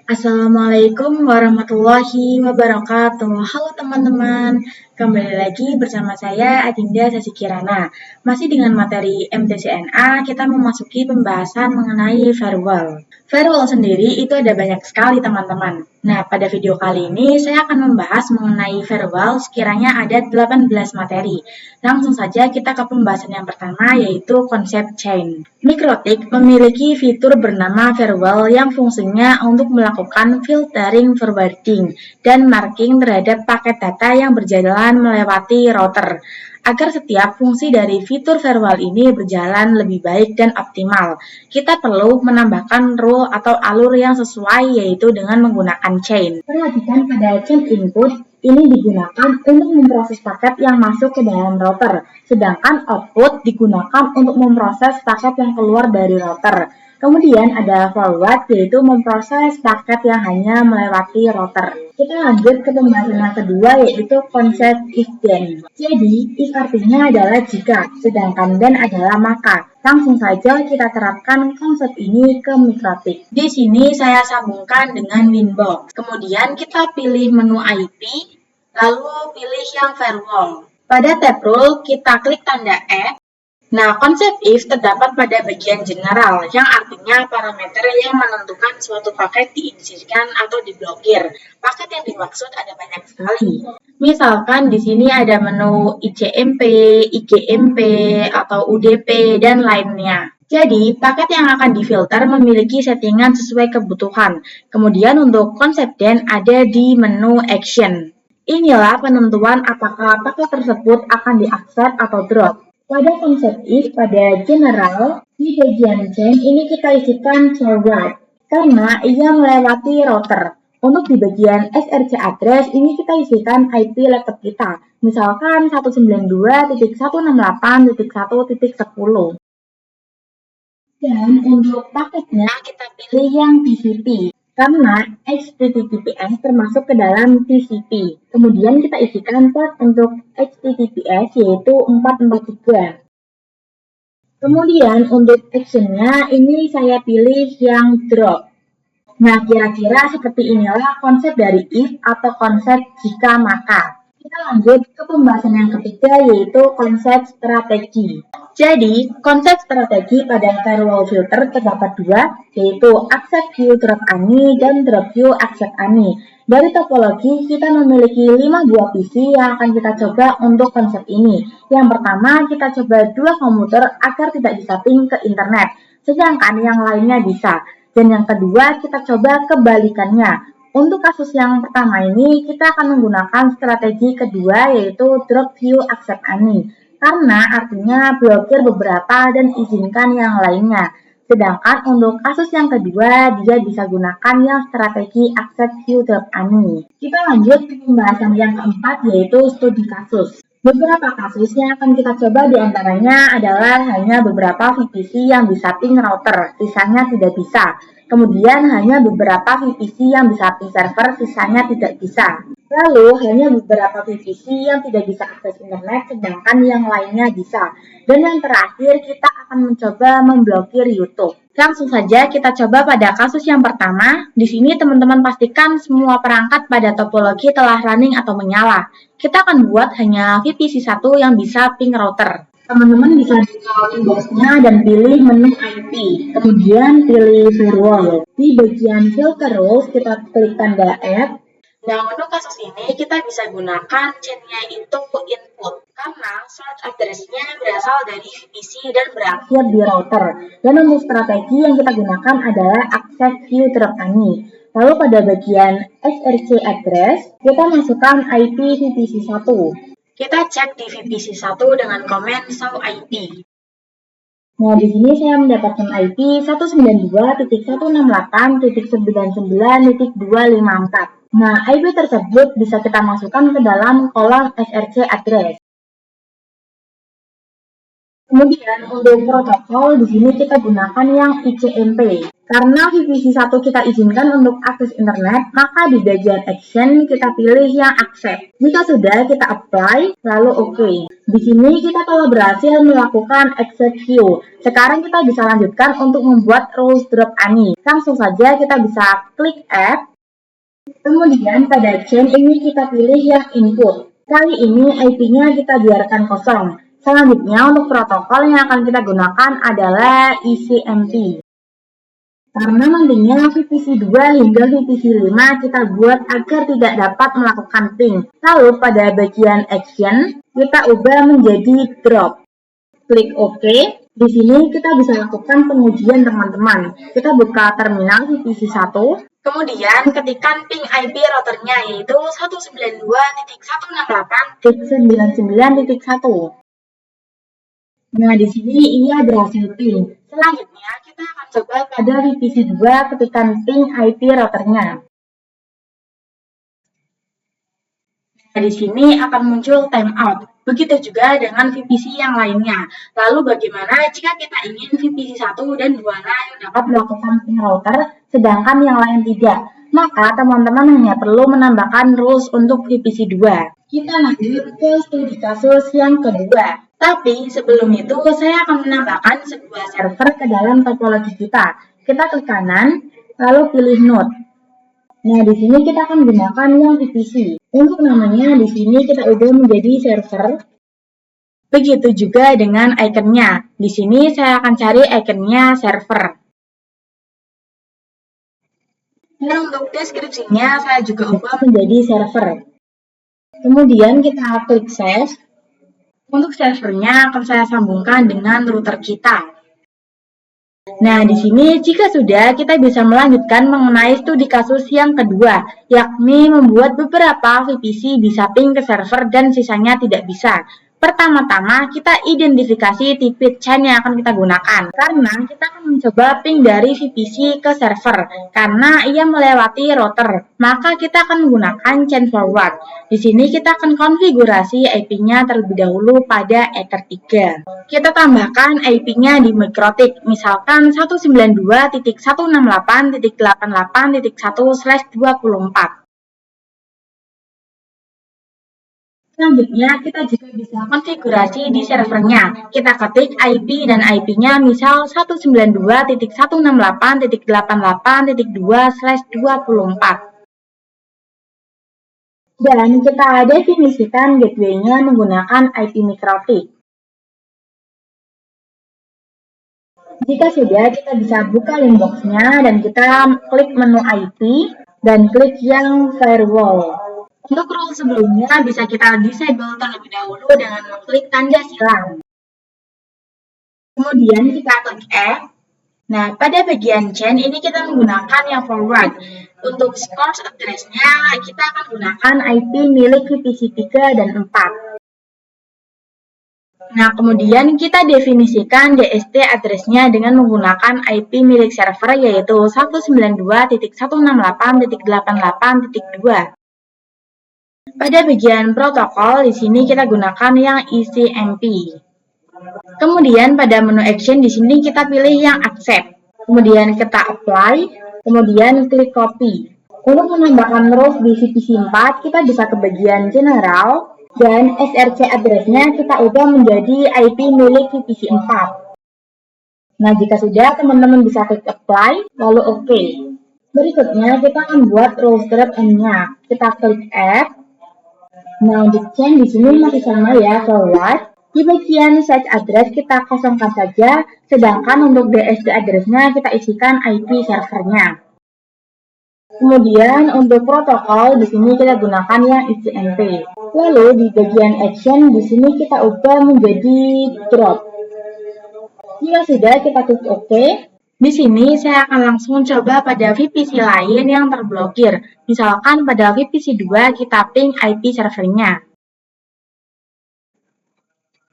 Assalamualaikum warahmatullahi wabarakatuh. Halo teman-teman, kembali lagi bersama saya Adinda Sasi Kirana. Masih dengan materi MTCNA, kita memasuki pembahasan mengenai farewell. Farewell sendiri itu ada banyak sekali teman-teman. Nah, pada video kali ini saya akan membahas mengenai farewell sekiranya ada 18 materi. Langsung saja kita ke pembahasan yang pertama yaitu konsep chain. Mikrotik memiliki fitur bernama farewell yang fungsinya untuk melakukan filtering forwarding dan marking terhadap paket data yang berjalan melewati router agar setiap fungsi dari fitur farewell ini berjalan lebih baik dan optimal. Kita perlu menambahkan rule atau alur yang sesuai yaitu dengan menggunakan chain. Perhatikan pada chain input ini digunakan untuk memproses paket yang masuk ke dalam router, sedangkan output digunakan untuk memproses paket yang keluar dari router. Kemudian ada forward, yaitu memproses paket yang hanya melewati router. Kita lanjut ke pembahasan yang kedua, yaitu konsep if then. Jadi, if artinya adalah jika, sedangkan then adalah maka. Langsung saja kita terapkan konsep ini ke Mikrotik. Di sini saya sambungkan dengan Winbox. Kemudian kita pilih menu IP, lalu pilih yang firewall. Pada tab rule, kita klik tanda X. Nah, konsep if terdapat pada bagian general, yang artinya parameter yang menentukan suatu paket diizinkan atau diblokir. Paket yang dimaksud ada banyak sekali. Misalkan di sini ada menu ICMP, IGMP, atau UDP, dan lainnya. Jadi, paket yang akan difilter memiliki settingan sesuai kebutuhan. Kemudian untuk konsep then ada di menu action. Inilah penentuan apakah paket tersebut akan di-accept atau drop. Pada konsep if, pada general, di bagian chain ini kita isikan forward, karena ia melewati router. Untuk di bagian SRC address, ini kita isikan IP laptop kita, misalkan 192.168.1.10. Dan untuk paketnya kita pilih yang TCP. Karena HTTPS termasuk ke dalam TCP. Kemudian kita isikan port untuk HTTPS yaitu 443. Kemudian untuk actionnya ini saya pilih yang drop. Nah, kira-kira seperti inilah konsep dari if atau konsep jika maka. Kita lanjut ke pembahasan yang ketiga yaitu konsep strategi. Jadi, konsep strategi pada firewall filter terdapat dua, yaitu accept queue drop ANI dan drop queue accept ANI. Dari topologi, kita memiliki 5 buah PC yang akan kita coba untuk konsep ini. Yang pertama, kita coba dua komputer agar tidak bisa ping ke internet, sedangkan yang lainnya bisa. Dan yang kedua, kita coba kebalikannya. Untuk kasus yang pertama ini, kita akan menggunakan strategi kedua yaitu drop queue accept ANI. Karena artinya blokir beberapa dan izinkan yang lainnya. Sedangkan untuk kasus yang kedua, dia bisa gunakan yang strategi accept queue drop ANI. Kita lanjut ke pembahasan yang keempat yaitu studi kasus. Beberapa kasus yang akan kita coba diantaranya adalah hanya beberapa VPC yang bisa ping router, sisanya tidak bisa. Kemudian hanya beberapa VPC yang bisa ping server, sisanya tidak bisa. Lalu hanya beberapa VPC yang tidak bisa akses internet, sedangkan yang lainnya bisa. Dan yang terakhir kita akan mencoba memblokir YouTube. Langsung saja kita coba pada kasus yang pertama. Di sini teman-teman pastikan semua perangkat pada topologi telah running atau menyala. Kita akan buat hanya VPC 1 yang bisa ping router. Teman-teman bisa buka Windows-nya dan pilih menu IP. Kemudian pilih firewall. Di bagian filter rules kita klik tanda F. Nah, untuk kasus ini kita bisa gunakan chain-nya itu input. Karena source address-nya berasal dari VPC dan berakhir di router. Dan untuk strategi yang kita gunakan adalah accept queue drop ANI. Lalu pada bagian SRC address, kita masukkan IP VPC 1. Kita cek di VPC 1 dengan komen show IP. Nah, di sini saya mendapatkan IP 192.168.99.254. Nah, IP tersebut bisa kita masukkan ke dalam kolom SRC address. Kemudian untuk protokol di sini kita gunakan yang ICMP. Karena VPC 1 kita izinkan untuk akses internet, maka di bagian action kita pilih yang accept. Jika sudah kita apply, lalu OK. Di sini kita telah berhasil melakukan execute. Sekarang kita bisa lanjutkan untuk membuat rules drop ani. Langsung saja kita bisa klik add. Kemudian pada chain ini kita pilih yang input. Kali ini IP-nya kita biarkan kosong. Selanjutnya untuk protokol yang akan kita gunakan adalah ICMP. Karena nantinya VPC 2 hingga VPC 5 kita buat agar tidak dapat melakukan ping. Lalu pada bagian action kita ubah menjadi drop. Klik OK. Di sini kita bisa lakukan pengujian teman-teman. Kita buka terminal VPC 1. Kemudian ketikkan ping IP routernya yaitu 192.168.99.1. Nah, di sini ia berhasil ping. Selanjutnya, kita akan coba pada VPC 2 ketikan ping IP routernya. Nah, di sini akan muncul timeout. Begitu juga dengan VPC yang lainnya. Lalu bagaimana jika kita ingin VPC 1 dan 2 yang dapat melakukan ping router, sedangkan yang lain tidak? Maka teman-teman hanya perlu menambahkan rules untuk VPC 2. Kita lanjut ke studi kasus yang kedua. Tapi sebelum itu saya akan menambahkan sebuah server ke dalam topologi kita. Kita klik kanan, lalu pilih node. Nah, di sini kita akan gunakan yang VPC. Untuk namanya di sini kita ubah menjadi server. Begitu juga dengan ikonnya. Di sini saya akan cari ikonnya server. Dan untuk deskripsinya saya juga ubah menjadi server. Kemudian kita klik save. Untuk servernya akan saya sambungkan dengan router kita. Nah, di sini jika sudah, kita bisa melanjutkan mengenai studi kasus yang kedua, yakni membuat beberapa VPC bisa ping ke server dan sisanya tidak bisa. Pertama-tama, kita identifikasi tipe chain yang akan kita gunakan. Karena kita akan mencoba ping dari VPC ke server, karena ia melewati router. Maka kita akan menggunakan chain forward. Di sini kita akan konfigurasi IP-nya terlebih dahulu pada Ether 3. Kita tambahkan IP-nya di MikroTik, misalkan 192.168.88.1/24. Selanjutnya, kita juga bisa konfigurasi di servernya. Kita ketik IP dan IP-nya misal 192.168.88.2/24. Dan kita definisikan gateway-nya menggunakan IP MikroTik. Jika sudah, kita bisa buka inbox-nya dan kita klik menu IP dan klik yang firewall. Untuk rule sebelumnya bisa kita disable terlebih dahulu dengan mengklik tanda silang. Kemudian kita klik add. Nah, pada bagian chain ini kita menggunakan yang forward. Untuk source address-nya kita akan gunakan IP milik VPC 3 dan 4. Nah, kemudian kita definisikan DST address-nya dengan menggunakan IP milik server yaitu 192.168.88.2. Pada bagian protokol, di sini kita gunakan yang ICMP. Kemudian pada menu action di sini kita pilih yang accept. Kemudian kita apply, kemudian klik copy. Untuk menambahkan rules di VPC 4, kita bisa ke bagian general dan SRC address-nya kita ubah menjadi IP milik VPC 4. Nah, jika sudah, teman-teman bisa klik apply, lalu OK. Berikutnya, kita akan buat rules drop N-nya. Kita klik add. Nah, untuk chain di sini masih sama ya, forward. Di bagian set address kita kosongkan saja, sedangkan untuk DST address-nya kita isikan IP servernya. Kemudian untuk protokol di sini kita gunakan yang ICMP. Lalu di bagian action di sini kita ubah menjadi drop. Jika sudah, kita klik OK. Di sini saya akan langsung coba pada VPC lain yang terblokir. Misalkan pada VPC 2 kita ping IP servernya.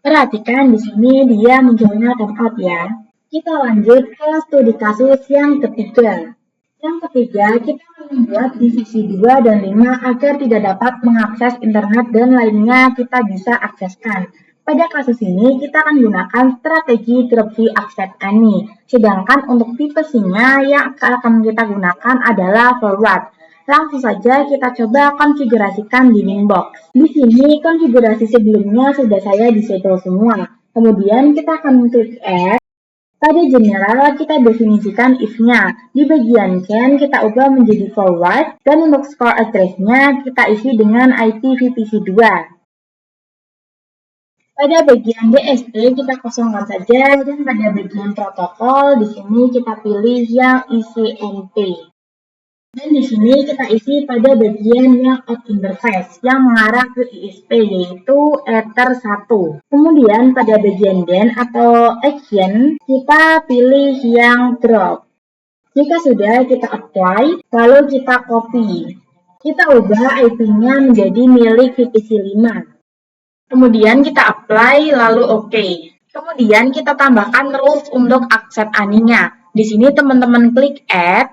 Perhatikan di sini dia munculnya timeout ya. Kita lanjut ke studi kasus yang ketiga. Yang ketiga, kita akan membuat divisi 2 dan 5 agar tidak dapat mengakses internet dan lainnya kita bisa akseskan. Pada kasus ini, kita akan gunakan strategi drop view accept any. Sedangkan untuk tipe C-nya yang akan kita gunakan adalah forward. Langsung saja kita coba konfigurasikan di Winbox. Di sini konfigurasi sebelumnya sudah saya disable semua. Kemudian kita akan klik Add. Pada general kita definisikan if-nya. Di bagian can kita ubah menjadi forward. Dan untuk score address-nya kita isi dengan IPv2. Pada bagian DSP kita kosongkan saja, dan pada bagian protokol di sini kita pilih yang ICMP. Dan di sini kita isi pada bagian yang out interface yang mengarah ke ISP yaitu Ether 1. Kemudian pada bagian DEN atau action kita pilih yang drop. Jika sudah kita apply, lalu kita copy. Kita ubah IP-nya menjadi milik VPC 5. Kemudian kita apply, lalu OK. Kemudian kita tambahkan rules untuk accept any-nya. Di sini teman-teman klik Add.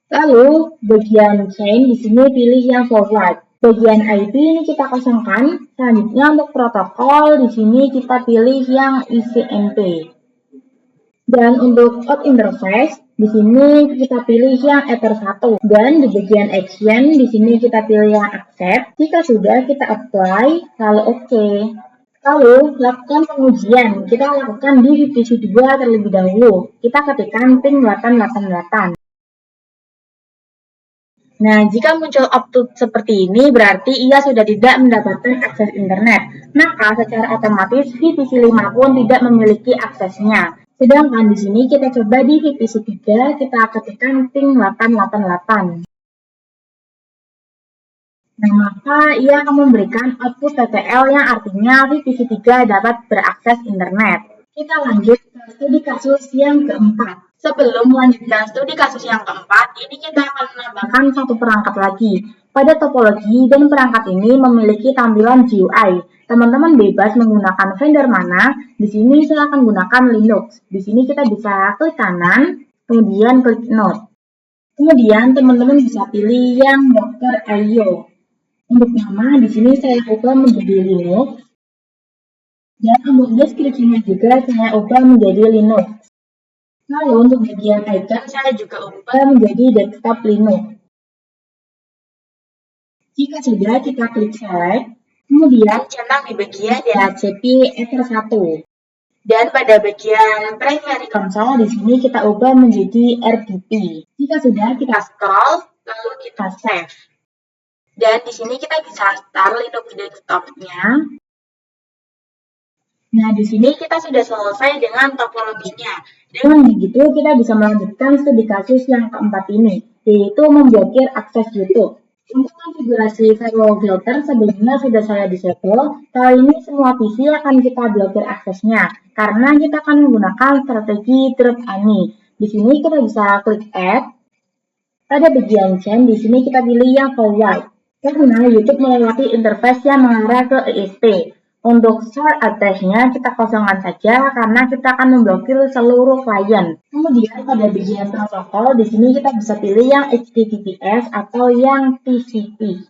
Lalu bagian chain di sini pilih yang forward. Bagian IP ini kita kosongkan. Selanjutnya untuk protokol di sini kita pilih yang ICMP. Dan untuk out interface di sini kita pilih yang Ether 1. Dan di bagian action di sini kita pilih yang accept. Jika sudah kita apply, lalu OK. Lalu lakukan pengujian. Kita lakukan di VPC 2 terlebih dahulu. Kita ketikkan ping 888. Nah, jika muncul output seperti ini, berarti ia sudah tidak mendapatkan akses internet. Maka secara otomatis VPC 5 pun tidak memiliki aksesnya. Sedangkan di sini kita coba di VPC 3, kita ketikkan ping 888. Nah, maka ia akan memberikan output TTL yang artinya VPC 3 dapat berakses internet. Kita lanjut ke studi kasus yang keempat. Sebelum melanjutkan studi kasus yang keempat, ini kita akan menambahkan satu perangkat lagi. Pada topologi dan perangkat ini memiliki tampilan GUI. Teman-teman bebas menggunakan vendor mana. Di sini saya akan gunakan Linux. Di sini kita bisa klik kanan, kemudian klik Node. Kemudian teman-teman bisa pilih yang Docker IO. Untuk nama di sini saya ubah menjadi Linux. Dan untuk deskripsinya juga saya ubah menjadi Linux. Lalu untuk bagian icon saya juga ubah menjadi desktop Linux. Jika sudah kita klik select, kemudian centang di bagian DHCP Ether 1. Dan pada bagian primary console di sini kita ubah menjadi RDP. Jika sudah kita scroll, lalu kita save. Dan di sini kita bisa start Linux desktop-nya. Nah, di sini kita sudah selesai dengan topologinya. Dengan begitu, kita bisa melanjutkan studi kasus yang keempat ini, yaitu memblokir akses YouTube. Untuk konfigurasi firewall filter sebelumnya sudah saya disable. Kali ini semua PC akan kita blokir aksesnya, karena kita akan menggunakan strategi drop any. Di sini kita bisa klik Add. Pada bagian chain, di sini kita pilih yang forward, karena YouTube melewati interface yang mengarah ke ISP. Untuk source address-nya kita kosongkan saja karena kita akan memblokir seluruh klien. Kemudian pada bagian protokol di sini kita bisa pilih yang HTTPS atau yang TCP.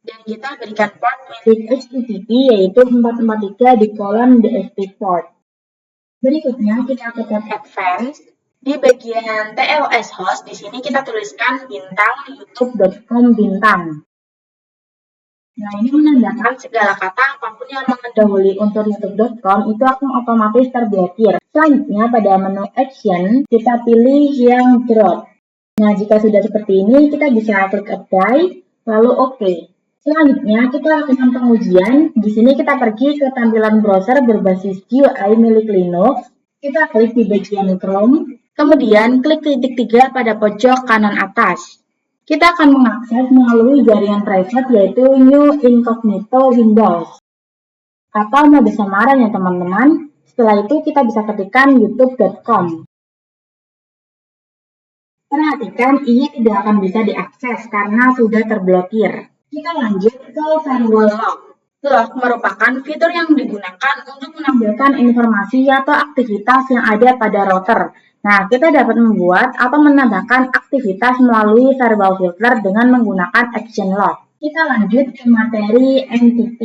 Dan kita berikan port milik HTTP yaitu 443 di kolom DSP port. Berikutnya kita ke tab Advanced. Di bagian TLS host di sini kita tuliskan bintang youtube.com bintang. Nah, ini menandakan segala kata apapun yang mendahului unsur youtube.com itu akan otomatis terblokir. Selanjutnya pada menu action, kita pilih yang drop. Nah, jika sudah seperti ini, kita bisa klik apply, lalu OK. Selanjutnya, kita lakukan pengujian. Di sini kita pergi ke tampilan browser berbasis GUI milik Linux. Kita klik di bagian Chrome, kemudian klik titik 3 pada pojok kanan atas. Kita akan mengakses melalui jaringan private yaitu New Incognito Windows atau mode samaran ya teman-teman. Setelah itu kita bisa ketikkan youtube.com. Perhatikan ini tidak akan bisa diakses karena sudah terblokir. Kita lanjut ke firewall log. Log merupakan fitur yang digunakan untuk menampilkan informasi atau aktivitas yang ada pada router. Nah, kita dapat membuat atau menambahkan aktivitas melalui firewall filter dengan menggunakan action log. Kita lanjut ke materi NTP.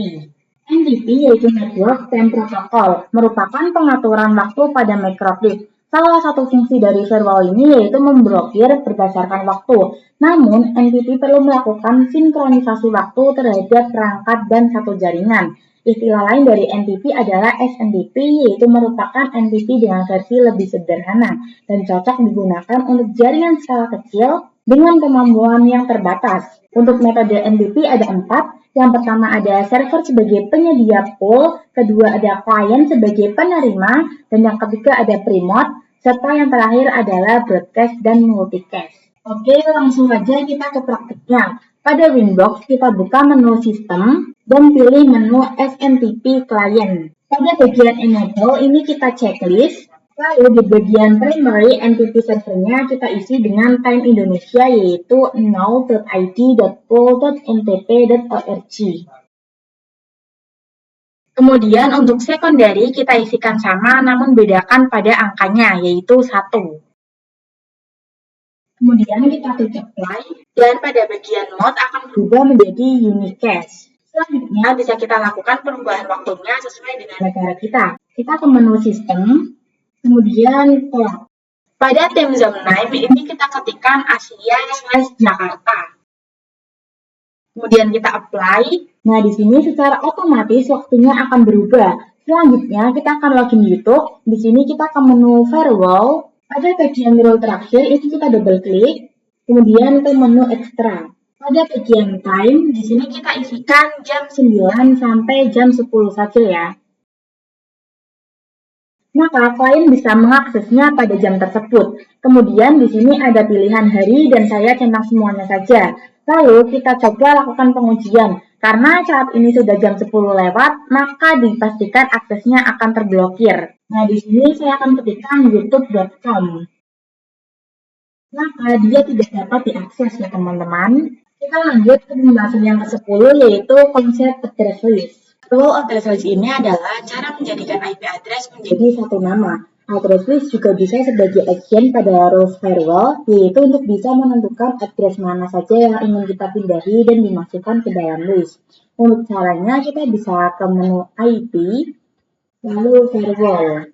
NTP yaitu Network Time Protocol, merupakan pengaturan waktu pada microbit. Salah satu fungsi dari firewall ini yaitu memblokir berdasarkan waktu. Namun, NTP perlu melakukan sinkronisasi waktu terhadap perangkat dan satu jaringan. Istilah lain dari NTP adalah SNTP, yaitu merupakan NTP dengan versi lebih sederhana dan cocok digunakan untuk jaringan skala kecil dengan kemampuan yang terbatas. Untuk metode NTP ada 4. Yang pertama ada server sebagai penyedia pool, kedua ada klien sebagai penerima, dan yang ketiga ada remote, serta yang terakhir adalah broadcast dan multicast. Oke, langsung saja kita ke praktiknya. Pada Winbox, kita buka menu sistem dan pilih menu SNTP client. Pada bagian enable, ini kita checklist. Lalu di bagian primary NTP servernya kita isi dengan time Indonesia yaitu 0.id.pool.ntp.org. Kemudian untuk secondary kita isikan sama namun bedakan pada angkanya yaitu 1. Kemudian kita klik apply dan pada bagian mode akan berubah menjadi unicast. Selanjutnya bisa kita lakukan perubahan waktunya sesuai dengan negara kita. Kita ke menu sistem. Kemudian pada time zone name ini kita ketikkan Asia/Jakarta. Kemudian kita apply. Nah, di sini secara otomatis waktunya akan berubah. Selanjutnya kita akan login YouTube. Di sini kita ke menu firewall. Pada bagian role terakhir ini kita double klik. Kemudian ke menu extra. Pada bagian time, di sini kita isikan jam 9 sampai jam 10 saja ya. Maka klien bisa mengaksesnya pada jam tersebut. Kemudian di sini ada pilihan hari dan saya centang semuanya saja. Lalu kita coba lakukan pengujian. Karena saat ini sudah jam 10 lewat, maka dipastikan aksesnya akan terblokir. Nah, di sini saya akan ketikkan youtube.com. Maka dia tidak dapat diakses ya teman-teman. Kita lanjut ke pembahasan yang ke-10 yaitu konsep address list. Role address list ini adalah cara menjadikan IP address menjadi satu nama. Address list juga bisa sebagai action pada rules firewall, yaitu untuk bisa menentukan address mana saja yang ingin kita pindahi dan dimasukkan ke dalam list. Untuk caranya kita bisa ke menu IP, lalu firewall,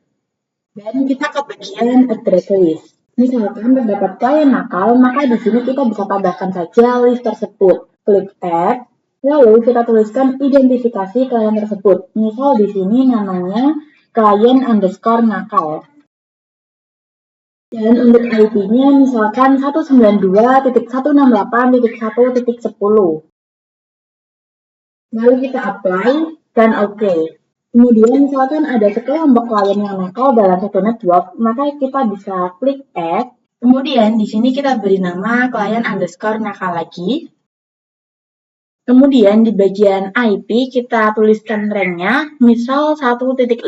dan kita ke bagian address list. Misalkan terdapat klien nakal, maka di sini kita bisa tambahkan saja list tersebut. Klik add. Lalu kita tuliskan identifikasi klien tersebut. Misal di sini namanya klien_nakal. Dan untuk IP-nya misalkan 192.168.1.10. Lalu kita apply dan oke. Kemudian misalkan ada sekelompok klien yang nakal dalam satu network, maka kita bisa klik add. Kemudian di sini kita beri nama klien_nakal lagi. Kemudian di bagian IP kita tuliskan rank-nya, misal 1.50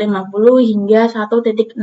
hingga 1.60.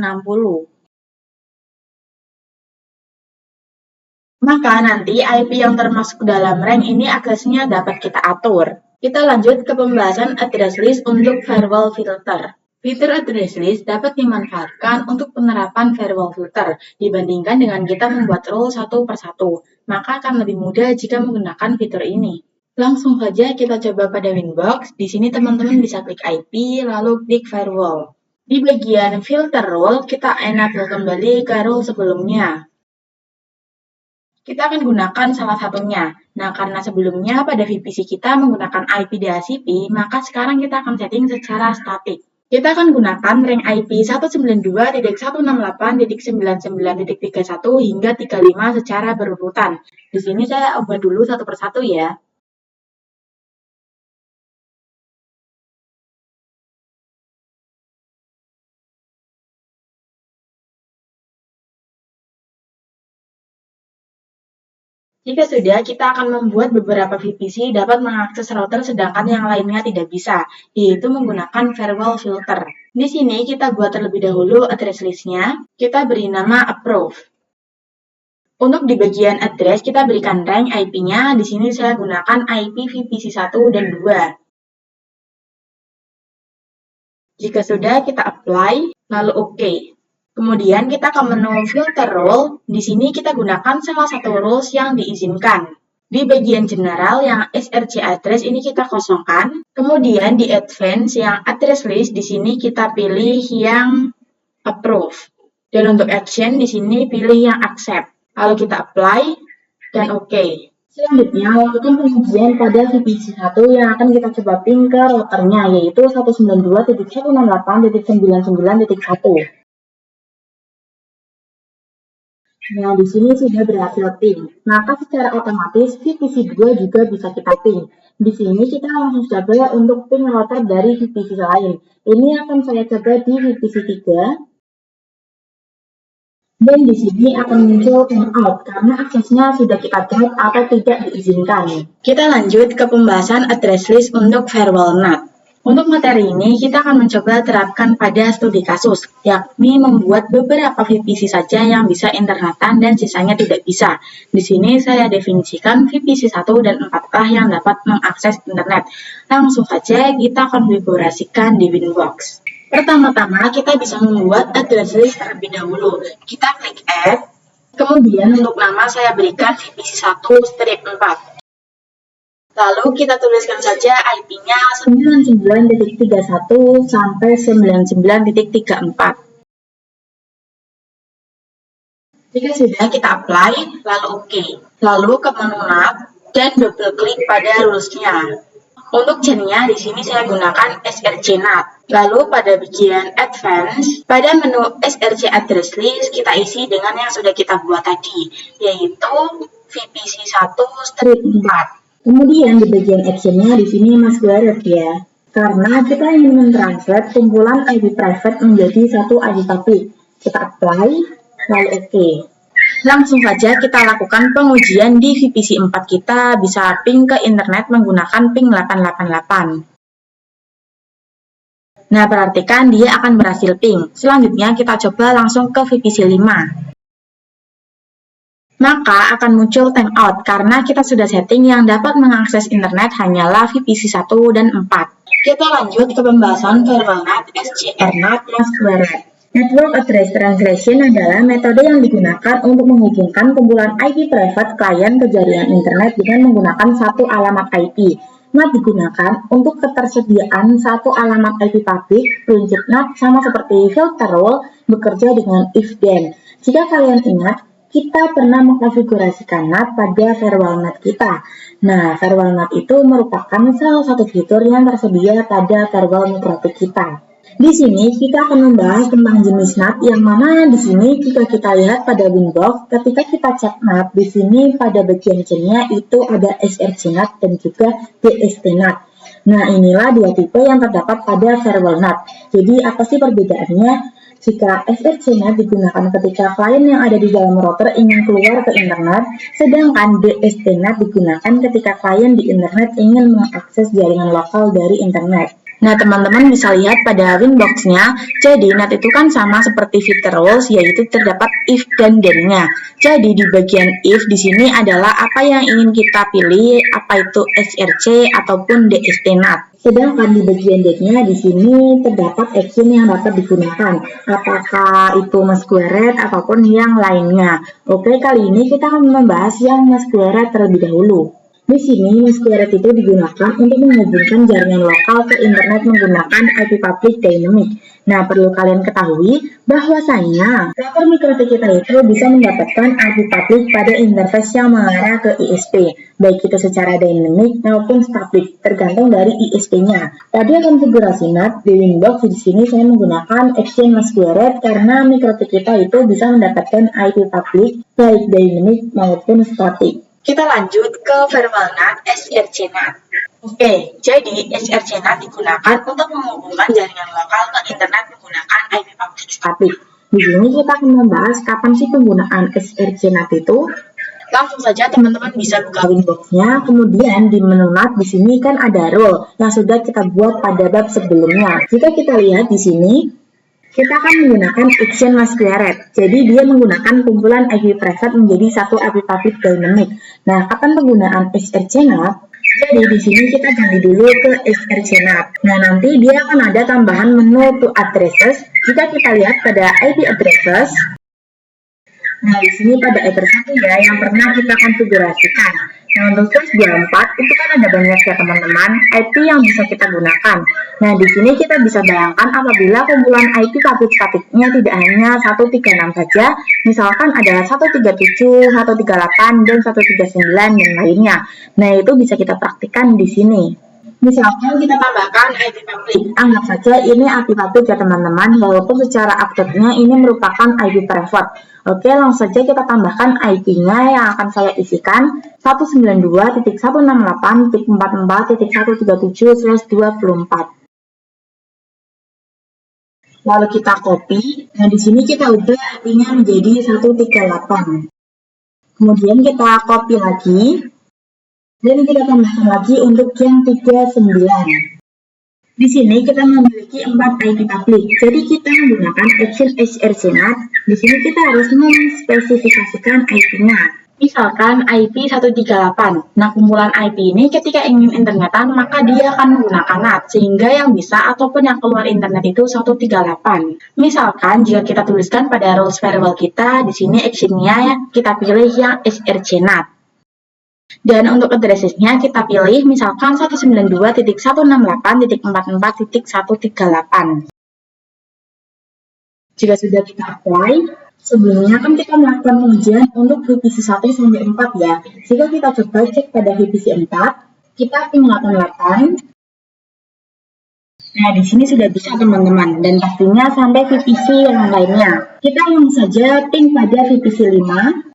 Maka nanti IP yang termasuk dalam rank ini aksesnya dapat kita atur. Kita lanjut ke pembahasan address list untuk firewall filter. Fitur address list dapat dimanfaatkan untuk penerapan firewall filter dibandingkan dengan kita membuat role satu persatu. Maka akan lebih mudah jika menggunakan fitur ini. Langsung saja kita coba pada Winbox. Di sini teman-teman bisa klik IP, lalu klik Firewall. Di bagian Filter Role, kita enable kembali ke role sebelumnya. Kita akan gunakan salah satunya. Nah, karena sebelumnya pada VPC kita menggunakan IP DHCP, maka sekarang kita akan setting secara statik. Kita akan gunakan rank IP 192.168.99.31 hingga 35 secara berurutan. Di sini saya ubah dulu satu persatu ya. Jika sudah, kita akan membuat beberapa VPC dapat mengakses router sedangkan yang lainnya tidak bisa, yaitu menggunakan firewall filter. Di sini kita buat terlebih dahulu address list-nya, kita beri nama approve. Untuk di bagian address, kita berikan rank IP-nya, di sini saya gunakan IP VPC 1 dan 2. Jika sudah, kita apply, lalu OK. Kemudian kita ke menu filter role, di sini kita gunakan salah satu rules yang diizinkan. Di bagian general yang SRC address ini kita kosongkan. Kemudian di advance yang address list di sini kita pilih yang approve. Dan untuk action di sini pilih yang accept. Lalu kita apply dan oke. Selanjutnya, lakukan pengujian pada VPC 1 yang akan kita coba ping ke routernya, yaitu 192.168.99.1. Nah, di sini sudah berhasil ping. Maka secara otomatis VPC 2 juga bisa kita ping. Di sini kita langsung coba untuk ping router dari VPC lain. Ini akan saya coba di VPC 3. Dan di sini akan muncul timeout karena aksesnya sudah kita drop atau tidak diizinkan. Kita lanjut ke pembahasan address list untuk firewall NAT. Untuk materi ini, kita akan mencoba terapkan pada studi kasus, yakni membuat beberapa VPC saja yang bisa internetan dan sisanya tidak bisa. Di sini saya definisikan VPC 1 dan 4 lah yang dapat mengakses internet. Langsung saja kita konfigurasikan di Winbox. Pertama-tama kita bisa membuat address list terlebih dahulu. Kita klik add, kemudian untuk nama saya berikan VPC 1-4. Lalu kita tuliskan saja IP-nya 99.31 sampai 99.34. Jika sudah, kita apply, lalu oke. Lalu ke menu NAT dan double klik pada rules-nya. Untuk chain-nya di sini saya gunakan SRC NAT. Lalu pada bagian advance, pada menu SRC address list kita isi dengan yang sudah kita buat tadi, yaitu VPC 1-4. Kemudian di bagian action-nya di sini masquerade ya. Karena kita ingin mentranslate kumpulan IP private menjadi satu IP public. Kita apply, lalu oke. Langsung saja kita lakukan pengujian di VPC 4 kita bisa ping ke internet menggunakan ping 888. Nah, perhatikan dia akan berhasil ping. Selanjutnya kita coba langsung ke VPC 5. Maka akan muncul timeout karena kita sudah setting yang dapat mengakses internet hanyalah VPC 1 dan 4. Kita lanjut ke pembahasan firewall NAT, SCR NAT, dan masquerade. Network Address Translation adalah metode yang digunakan untuk menghubungkan kumpulan IP private klien ke jaringan internet dengan menggunakan satu alamat IP. NAT digunakan untuk ketersediaan satu alamat IP public. Prinsip NAT sama seperti filter rule bekerja dengan if-then. Jika kalian ingat, kita pernah mengkonfigurasikan NAT pada firewall NAT kita. Nah, firewall NAT itu merupakan salah satu fitur yang tersedia pada firewall mikrotik kita. Di sini kita akan membahas tentang jenis NAT yang mana di sini jika kita lihat pada Winbox, ketika kita cek NAT di sini pada bagian chain-nya itu ada SRC NAT dan juga DST NAT. Nah, inilah dua tipe yang terdapat pada firewall NAT. Jadi apa sih perbedaannya? Jika SRC NAT digunakan ketika klien yang ada di dalam router ingin keluar ke internet, sedangkan DST NAT digunakan ketika klien di internet ingin mengakses jaringan lokal dari internet. Nah, teman-teman bisa lihat pada Winbox-nya, jadi NAT itu kan sama seperti filter rules, yaitu terdapat if dan then-nya. Jadi di bagian if di sini adalah apa yang ingin kita pilih, apa itu SRC ataupun DST NAT. Sedangkan di bagian then-nya di sini terdapat action yang dapat digunakan, apakah itu masquerade ataupun yang lainnya. Oke, kali ini kita akan membahas yang masquerade terlebih dahulu. Di sini, masquerade itu digunakan untuk menghubungkan jaringan lokal ke internet menggunakan IP public dynamic. Nah, perlu kalian ketahui bahwasanya router mikrotik kita itu bisa mendapatkan IP public pada interface yang mengarah ke ISP, baik itu secara dynamic maupun static, tergantung dari ISP-nya. Pada konfigurasi NAT di Winbox di sini saya menggunakan action masquerade karena mikrotik kita itu bisa mendapatkan IP public baik dynamic maupun static. Kita lanjut ke firewall NAT, SRC NAT. Oke, jadi SRC NAT digunakan untuk menghubungkan jaringan lokal ke internet menggunakan IP public static. Di sini kita akan membahas kapan sih penggunaan SRC NAT itu. Langsung saja teman-teman bisa buka Winbox-nya, kemudian di menu NAT di sini kan ada rule yang sudah kita buat pada bab sebelumnya. Jika kita lihat di sini, kita akan menggunakan action masquerade. Jadi dia menggunakan kumpulan IP private menjadi satu IP public dynamic. Nah, kapan penggunaan SRC NAT? Jadi di sini kita ganti dulu ke SRC NAT. Nah, nanti dia akan ada tambahan menu to addresses. Jika kita lihat pada IP addresses, nah di sini pada address 1 ya yang pernah kita konfigurasikan. Nah, untuk slash 24 itu kan ada banyak ya teman-teman IP yang bisa kita gunakan. Nah, di sini kita bisa bayangkan apabila kumpulan IP public staticnya tidak hanya 136 saja, misalkan ada 137, 138, dan 139 dan lainnya. Nah, itu bisa kita praktikkan di sini. Misalkan kita tambahkan IP public, anggap saja ini IP public ya teman-teman, walaupun secara update-nya ini merupakan IP private. Oke, langsung saja kita tambahkan IP-nya yang akan saya isikan 192.168.44.137/24. Lalu kita copy. Nah, di sini kita ubah IP-nya menjadi 138. Kemudian kita copy lagi. Dan kita tambahkan lagi untuk yang 39. Di sini kita memiliki 4 IP public. Jadi kita menggunakan action srcnat. Di sini kita harus memspesifikasikan IP-nya. Misalkan IP 138. Nah, kumpulan IP ini ketika ingin internetan, maka dia akan menggunakan NAT, sehingga yang bisa ataupun yang keluar internet itu 138. Misalkan jika kita tuliskan pada rules variable kita, di sini actionnya kita pilih yang srcnat. Dan untuk addressesnya kita pilih misalkan 192.168.44.138. Jika sudah kita apply, sebelumnya kan kita melakukan pengujian untuk VPC 1 sampai 4 ya. Jika kita coba cek pada VPC 4, kita ping 88. Nah, di sini sudah bisa teman-teman, dan pastinya sampai VPC yang lainnya. Kita langsung saja ping pada VPC 5.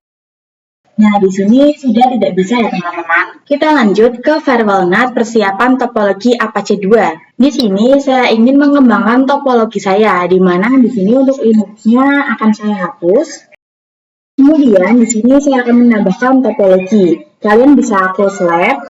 Nah, di sini sudah tidak bisa ya teman-teman. Kita lanjut ke variable NAT persiapan topologi Apache 2. Di sini saya ingin mengembangkan topologi saya, di mana di sini untuk Linux-nya akan saya hapus. Kemudian di sini saya akan menambahkan topologi. Kalian bisa close lab.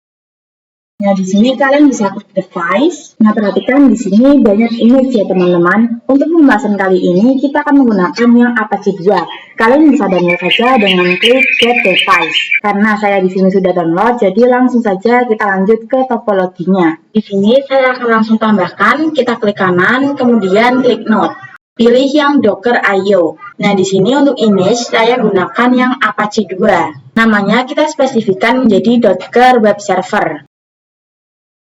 Nah, di sini kalian bisa klik device. Nah, perhatikan di sini banyak image ya teman-teman. Untuk pembahasan kali ini kita akan menggunakan yang Apache 2. Kalian bisa download saja dengan klik get device. Karena saya di sini sudah download, jadi langsung saja kita lanjut ke topologinya. Di sini saya akan langsung tambahkan, kita klik kanan, kemudian klik node. Pilih yang Docker IO. Nah, di sini untuk image saya gunakan yang Apache 2. Namanya kita spesifikkan menjadi Docker Web Server.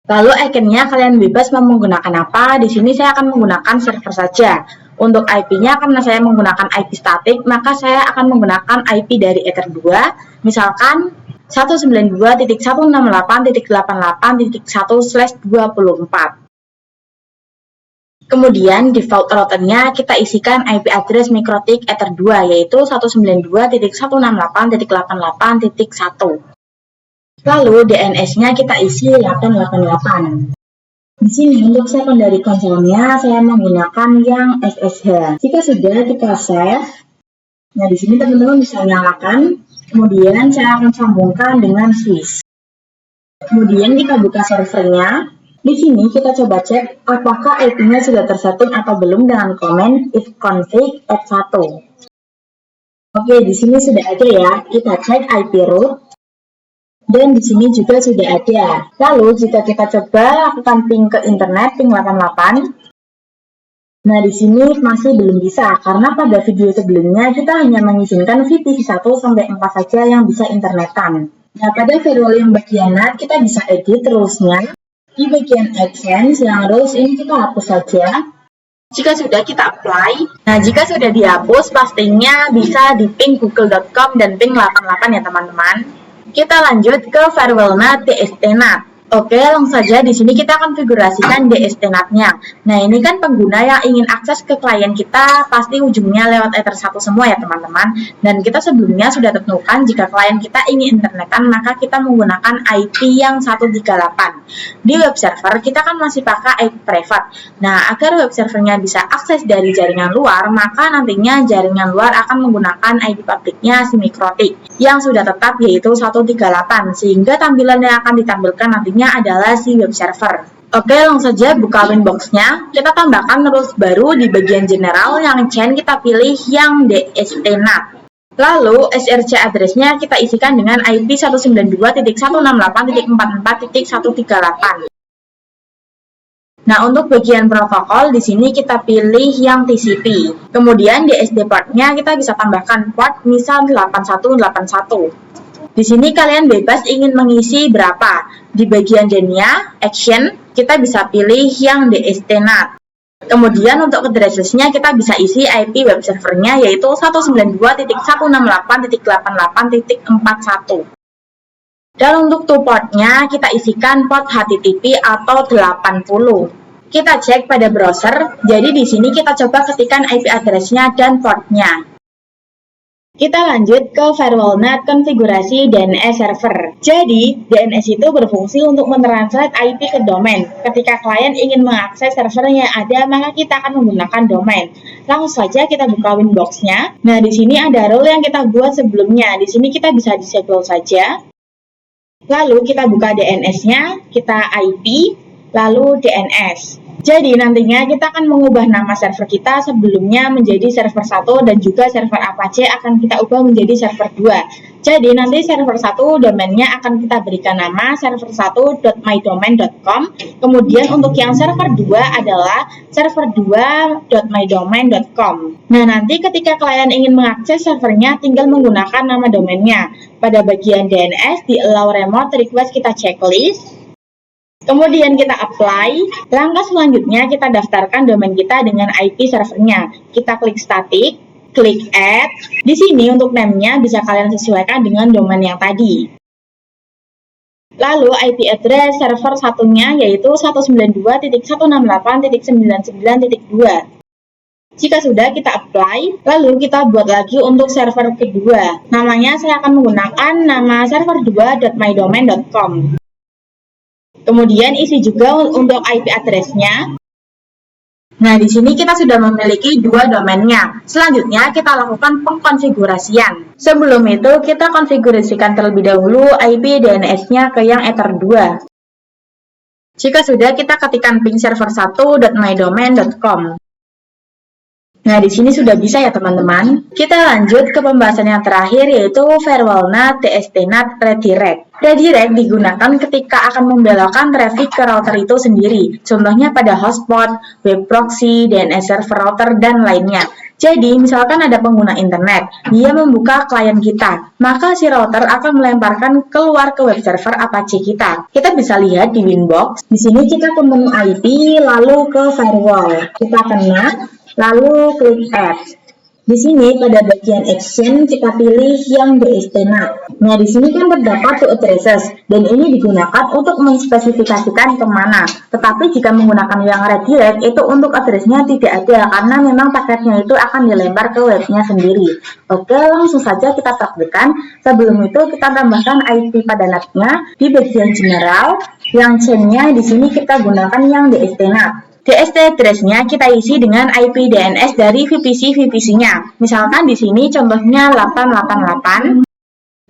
Lalu ikonnya kalian bebas mau menggunakan apa. Di sini saya akan menggunakan server saja. Untuk IP-nya karena saya menggunakan IP statik, maka saya akan menggunakan IP dari Ether 2. Misalkan 192.168.88.1/24. Kemudian default routernya kita isikan IP address MikroTik Ether 2 yaitu 192.168.88.1. Lalu DNS-nya kita isi 888. Di sini untuk secondary console-nya saya menggunakan yang SSH. Jika sudah kita save, nah di sini teman-teman bisa nyalakan. Kemudian saya akan sambungkan dengan Swiss. Kemudian kita buka servernya. Di sini kita coba cek apakah IP-nya sudah tersetting atau belum dengan komen ifconfig @1. Oke, di sini sudah ada ya. Kita cek IP root. Dan di sini juga sudah ada. Lalu jika kita coba lakukan ping ke internet, ping 88. Nah, di sini masih belum bisa karena pada video sebelumnya kita hanya mengizinkan VPC 1 sampai 4 saja yang bisa internetan. Nah, pada variable yang bagian NAT kita bisa edit rules-nya. Di bagian AdSense yang rules ini kita hapus saja. Jika sudah kita apply. Nah, jika sudah dihapus pastinya bisa di ping google.com dan ping 88 ya teman-teman. Kita lanjut ke variable NAT DST-NAT. Oke, langsung saja di sini kita konfigurasikan DST-NAT-nya. Nah, ini kan pengguna yang ingin akses ke klien kita pasti ujungnya lewat Ether 1 semua ya teman-teman. Dan kita sebelumnya sudah tentukan jika klien kita ingin internetan maka kita menggunakan IP yang 138. Di web server kita kan masih pakai IP private. Nah, agar web servernya bisa akses dari jaringan luar, maka nantinya jaringan luar akan menggunakan IP publiknya si MikroTik yang sudah tetap yaitu 138 sehingga tampilan yang akan ditampilkan nantinya adalah si web server. Oke, langsung saja buka Winbox-nya. Kita tambahkan rules baru di bagian general yang chain kita pilih yang DST-NAT. Lalu SRC address-nya kita isikan dengan IP 192.168.44.138. Nah, untuk bagian protokol di sini kita pilih yang TCP. Kemudian di SD port-nya kita bisa tambahkan port misal 8181. Di sini kalian bebas ingin mengisi berapa. Di bagian denia, action, kita bisa pilih yang DST-NAT. Kemudian untuk addressesnya kita bisa isi IP web servernya yaitu 192.168.88.41. Dan untuk to portnya kita isikan port HTTP atau 80. Kita cek pada browser, jadi di sini kita coba ketikkan IP address-nya dan port-nya. Kita lanjut ke firewall-NAT konfigurasi DNS server. Jadi, DNS itu berfungsi untuk mentranslate IP ke domain. Ketika klien ingin mengakses server yang ada, maka kita akan menggunakan domain. Langsung saja kita buka Winbox-nya. Nah, di sini ada role yang kita buat sebelumnya. Di sini kita bisa disable saja. Lalu kita buka DNS-nya, kita IP, lalu DNS. Jadi nantinya kita akan mengubah nama server kita sebelumnya menjadi server 1 dan juga server Apache akan kita ubah menjadi server 2. Jadi nanti server 1 domainnya akan kita berikan nama server1.mydomain.com. Kemudian untuk yang server 2 adalah server2.mydomain.com. Nah, nanti ketika kalian ingin mengakses servernya tinggal menggunakan nama domainnya. Pada bagian DNS di allow remote request kita checklist. Kemudian kita apply, langkah selanjutnya kita daftarkan domain kita dengan IP servernya. Kita klik static, klik add. Di sini untuk name-nya bisa kalian sesuaikan dengan domain yang tadi. Lalu IP address server satunya yaitu 192.168.99.2. Jika sudah kita apply, lalu kita buat lagi untuk server kedua. Namanya saya akan menggunakan nama server2.mydomain.com. Kemudian isi juga untuk IP address-nya. Nah, di sini kita sudah memiliki dua domainnya. Selanjutnya kita lakukan pengkonfigurasian. Sebelum itu kita konfigurasikan terlebih dahulu IP DNS-nya ke yang Ether 2. Jika sudah, kita ketikkan ping server1.mydomain.com. Nah, di sini sudah bisa ya teman-teman. Kita lanjut ke pembahasan yang terakhir yaitu firewall-NAT, DST-NAT, redirect. Redirect digunakan ketika akan membelokkan traffic ke router itu sendiri. Contohnya pada hotspot, web proxy, DNS server router, dan lainnya. Jadi, misalkan ada pengguna internet, dia membuka klien kita, maka si router akan melemparkan keluar ke web server Apache kita. Kita bisa lihat di Winbox. Di sini kita ke menu IP, lalu ke firewall. Kita kena, lalu klik add. Di sini pada bagian action kita pilih yang DST-NAT. Nah, di sini kan terdapat two addresses dan ini digunakan untuk menspesifikasikan kemana. Tetapi jika menggunakan yang redirect itu untuk addressnya tidak ada karena memang paketnya itu akan dilempar ke webnya sendiri. Oke, langsung saja kita praktekkan. Sebelum itu kita tambahkan IP pada NAT-nya di bagian general. Yang chain-nya di sini kita gunakan yang DST-NAT. DST address-nya kita isi dengan IP DNS dari VPC-VPC-nya. Misalkan di sini contohnya 888.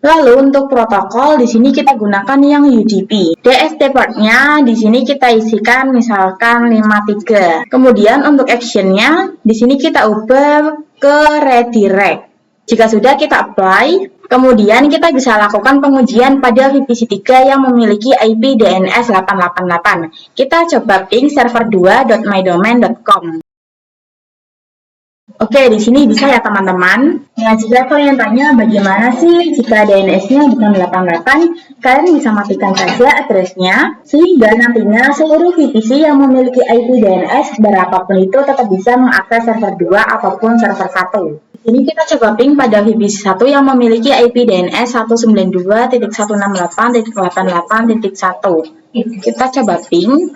Lalu untuk protokol di sini kita gunakan yang UDP. DST port-nya di sini kita isikan misalkan 53. Kemudian untuk action-nya di sini kita ubah ke redirect. Jika sudah kita apply, kemudian kita bisa lakukan pengujian pada VPC 3 yang memiliki IP DNS 888. Kita coba ping server2.mydomain.com. Oke, di sini bisa ya teman-teman. Nah, jika kalian tanya bagaimana sih jika DNS-nya bukan 88, kalian bisa matikan saja address-nya, sehingga nantinya seluruh VPC yang memiliki IP DNS berapapun itu tetap bisa mengakses server 2 ataupun server 1. Ini kita coba ping pada VPC 1 yang memiliki IP DNS 192.168.88.1. Kita coba ping.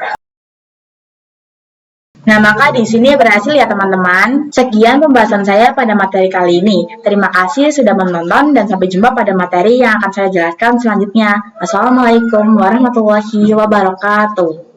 Nah, maka di sini berhasil ya teman-teman. Sekian pembahasan saya pada materi kali ini. Terima kasih sudah menonton dan sampai jumpa pada materi yang akan saya jelaskan selanjutnya. Wassalamualaikum warahmatullahi wabarakatuh.